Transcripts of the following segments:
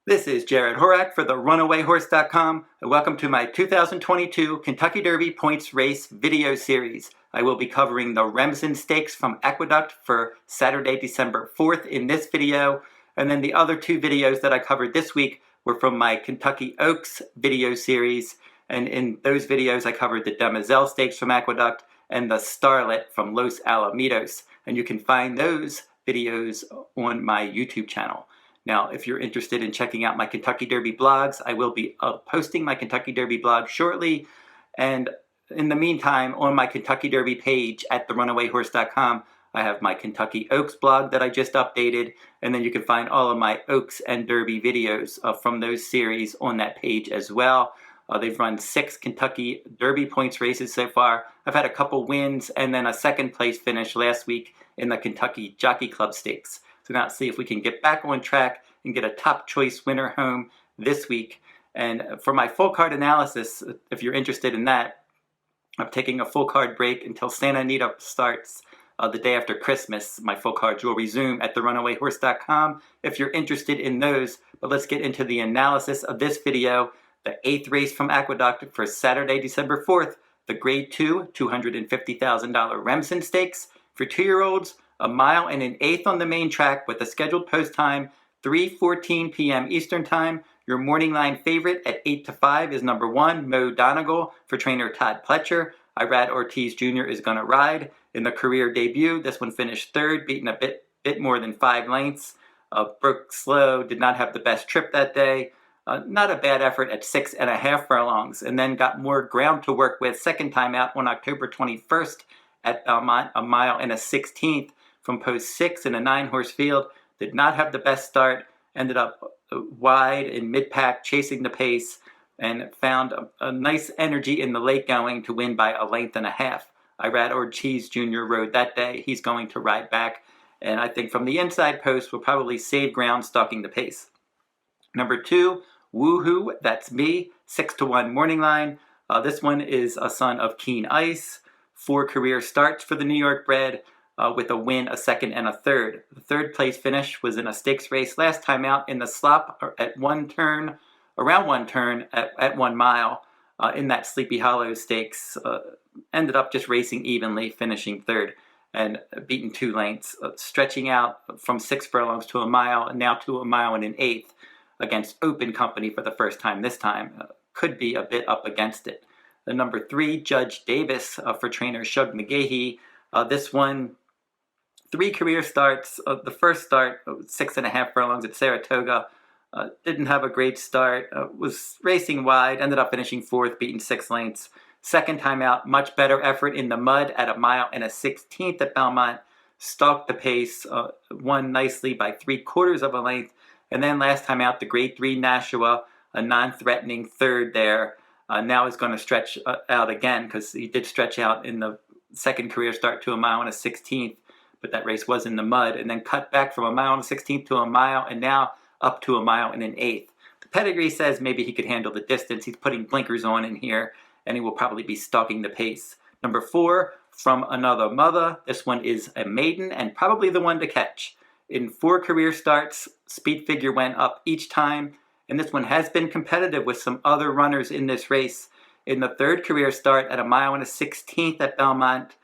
This is Jarrod Horak for the RunawayHorse.com, and welcome to my 2022 Kentucky Derby Points Race video series. I will be covering the Remsen Stakes from Aqueduct for Saturday, December 4th in this video, and then the other two videos that I covered this week were from my Kentucky Oaks video series, and in those videos I covered the Donegal Stakes from Aqueduct and the Starlet from Los Alamitos, and you can find those videos on my YouTube channel. Now, if you're interested in checking out my Kentucky Derby blogs, I will be posting my Kentucky Derby blog shortly. And in the meantime, on my Kentucky Derby page at therunawayhorse.com, I have my Kentucky Oaks blog that I just updated. And then you can find all of my Oaks and Derby videos from those series on that page as well. They've run 6 Kentucky Derby points races so far. I've had a couple wins and then a second place finish last week in the Kentucky Jockey Club Stakes. So now let's see if we can get back on track and get a top choice winner home this week. And for my full card analysis, if you're interested in that, I'm taking a full card break until Santa Anita starts the day after Christmas. My full cards will resume at therunawayhorse.com if you're interested in those. But let's get into the analysis of this video. The 8th race from Aqueduct for Saturday, December 4th, the Grade 2, $250,000 Remsen Stakes for 2-year-olds. A mile and an eighth on the main track with a scheduled post time, 3:14 p.m. Eastern Time. Your morning line favorite at 8-5 is number 1, Donegal, for trainer Todd Pletcher. Irad Ortiz Jr. is going to ride. In the career debut, this one finished 3rd, beaten a bit more than 5 lengths. Broke slow, did not have the best trip that day. Not a bad effort at 6.5 furlongs, and then got more ground to work with second time out on October 21st at Belmont, a mile and a 16th. From post 6 in a 9-horse field, did not have the best start, ended up wide in mid-pack chasing the pace, and found a nice energy in the late going to win by 1.5 lengths. Irad Ortiz Jr. rode that day. He's going to ride back, and I think from the inside post will probably save ground stalking the pace. Number 2, Woohoo, that's me, 6-1 morning line. This one is a son of Keen Ice. 4 career starts for the New York bred. With a win, a second, and a third. The third place finish was in a stakes race last time out in the slop at around one turn at 1 mile in that Sleepy Hollow Stakes. Ended up just racing evenly, finishing 3rd and beaten 2 lengths, stretching out from 6 furlongs to a mile and now to a mile and an eighth against open company for the first time this time. Could be a bit up against it. The number 3, Judge Davis for trainer Shug McGahee. This one, 3 career starts. The first start, 6.5 furlongs at Saratoga. Didn't have a great start. Was racing wide. Ended up finishing 4th, beating 6 lengths. Second time out, much better effort in the mud at a mile and a 16th at Belmont. Stalked the pace. Won nicely by 3/4 of a length. And then last time out, the Grade 3 Nashua, a non-threatening 3rd there. Now is going to stretch out again because he did stretch out in the second career start to a mile and a 16th. But that race was in the mud, and then cut back from a mile and a 16th to a mile, and now up to a mile and an eighth. The pedigree says maybe he could handle the distance. He's putting blinkers on in here, and he will probably be stalking the pace. Number 4, From Another Mother. This one is a maiden, and probably the one to catch. In 4 career starts, speed figure went up each time, and this one has been competitive with some other runners in this race. In the 3rd career start at a mile and a 16th at Belmont,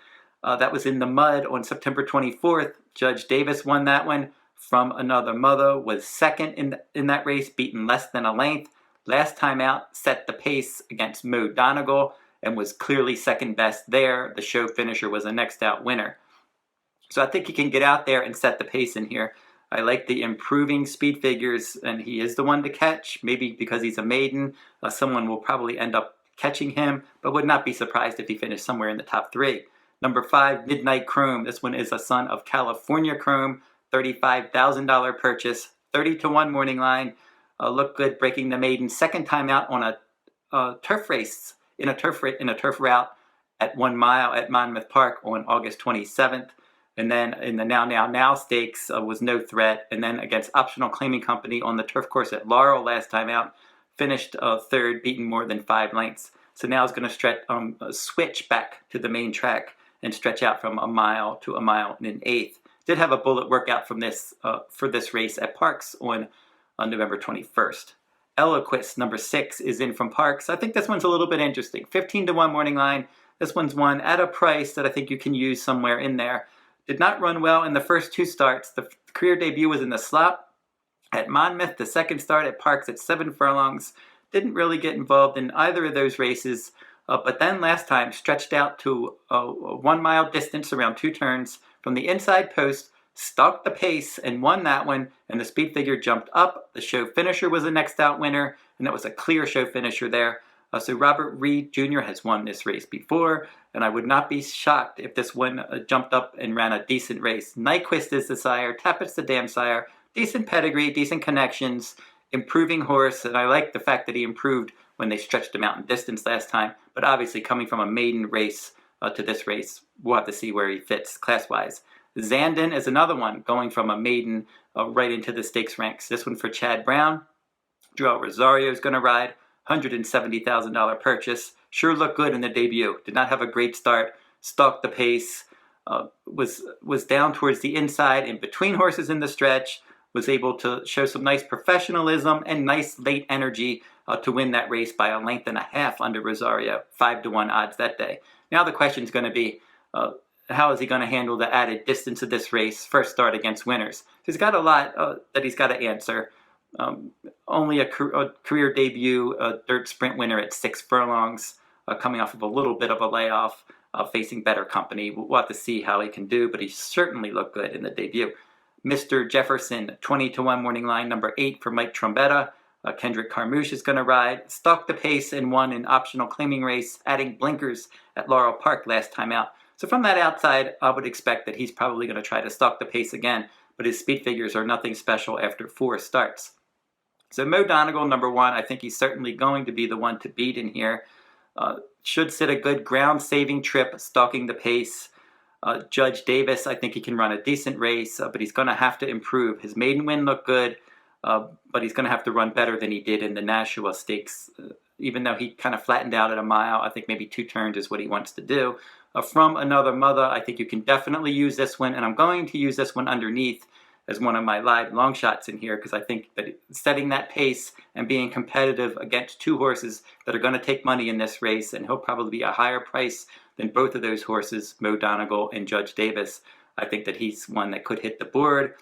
that was in the mud on September 24th. Judge Davis won that one. From Another Mother was 2nd in that race, beaten less than a length. Last time out, set the pace against Donegal and was clearly second best there. The show finisher was a next out winner. So I think he can get out there and set the pace in here. I like the improving speed figures, and he is the one to catch. Maybe because he's a maiden, someone will probably end up catching him, but would not be surprised if he finished somewhere in the top 3. Number 5, Midnight Chrome. This one is a son of California Chrome. $35,000 purchase. 30-1 morning line. Looked good breaking the maiden. Second time out on a turf race in a turf route at 1 mile at Monmouth Park on August 27th. And then in the Now Stakes was no threat. And then against Optional Claiming Company on the turf course at Laurel last time out. Finished 3rd, beaten more than 5 lengths. So now it's going to switch back to the main track and stretch out from a mile to a mile and an eighth. Did have a bullet workout from this for this race at Parks on on November 21st. Eloquist, number 6, is in from Parks. I think this one's a little bit interesting. 15-1 morning line. This one's one at a price that I think you can use somewhere in there. Did not run well in the first 2 starts. The career debut was in the slop at Monmouth. The second start at Parks at 7 furlongs. Didn't really get involved in either of those races. But then last time stretched out to a 1 mile distance around 2 turns from the inside post, stalked the pace and won that one, and the speed figure jumped up. The show finisher was the next out winner, and that was a clear show finisher there. So Robert Reed Jr. has won this race before, and I would not be shocked if this one jumped up and ran a decent race. Nyquist is the sire, Tappett's the dam sire, decent pedigree, decent connections, improving horse, and I like the fact that he improved when they stretched him out in distance last time, but obviously coming from a maiden race to this race, we'll have to see where he fits class-wise. Zandon is another one, going from a maiden right into the stakes ranks. This one for Chad Brown. Joel Rosario is going to ride. $170,000 purchase. Sure looked good in the debut. Did not have a great start. Stalked the pace. Was down towards the inside in between horses in the stretch. Was able to show some nice professionalism and nice late energy to win that race by a length and a half under Rosario. 5-1 odds that day. Now the question is going to be, how is he going to handle the added distance of this race, first start against winners? He's got a lot that he's got to answer. Only a career debut, a dirt sprint winner at 6 furlongs, coming off of a little bit of a layoff, facing better company. We'll have to see how he can do, but he certainly looked good in the debut. Mr. Jefferson, 20-1 morning line, number 8 for Mike Trombetta. Kendrick Carmouche is going to ride. Stalked the pace and won an optional claiming race, adding blinkers at Laurel Park last time out. So from that outside, I would expect that he's probably going to try to stalk the pace again, but his speed figures are nothing special after 4 starts. So Mo Donegal, number 1, I think he's certainly going to be the one to beat in here. Should sit a good ground-saving trip, stalking the pace. Judge Davis, I think he can run a decent race, but he's going to have to improve. His maiden win looked good, but he's going to have to run better than he did in the Nashua Stakes. Even though he kind of flattened out at a mile, I think maybe 2 turns is what he wants to do. From Another Mother, I think you can definitely use this one, and I'm going to use this one underneath as one of my live long shots in here, because I think that setting that pace and being competitive against 2 horses that are going to take money in this race, and he'll probably be a higher price than both of those horses, Mo Donegal and Judge Davis. I think that he's one that could hit the board.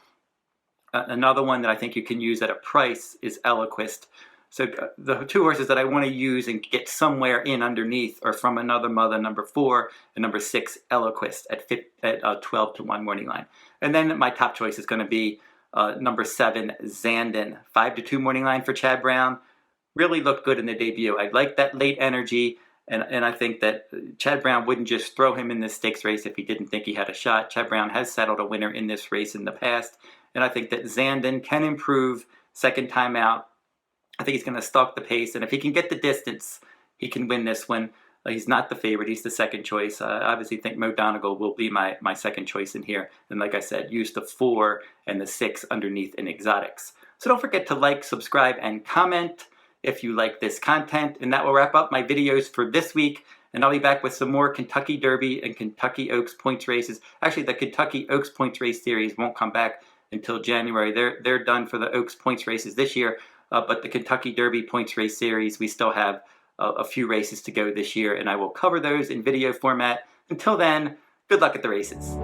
Another one that I think you can use at a price is Eloquist. So the 2 horses that I want to use and get somewhere in underneath are From Another Mother, number 4, and number 6, Eloquist at 12-1 morning line. And then my top choice is going to be number 7, Zandon, 5-2 morning line for Chad Brown. Really looked good in the debut. I like that late energy, and I think that Chad Brown wouldn't just throw him in this stakes race if he didn't think he had a shot. Chad Brown has settled a winner in this race in the past, and I think that Zandon can improve second time out. I think he's going to stalk the pace, and if he can get the distance, he can win this one. He's not the favorite. He's the second choice. I obviously think Mo Donegal will be my second choice in here. And like I said, use the 4 and the 6 underneath in exotics. So don't forget to like, subscribe, and comment if you like this content. And that will wrap up my videos for this week. And I'll be back with some more Kentucky Derby and Kentucky Oaks points races. Actually, the Kentucky Oaks points race series won't come back until January. They're done for the Oaks points races this year. But the Kentucky Derby points race series, we still have a few races to go this year, and I will cover those in video format. Until then, good luck at the races.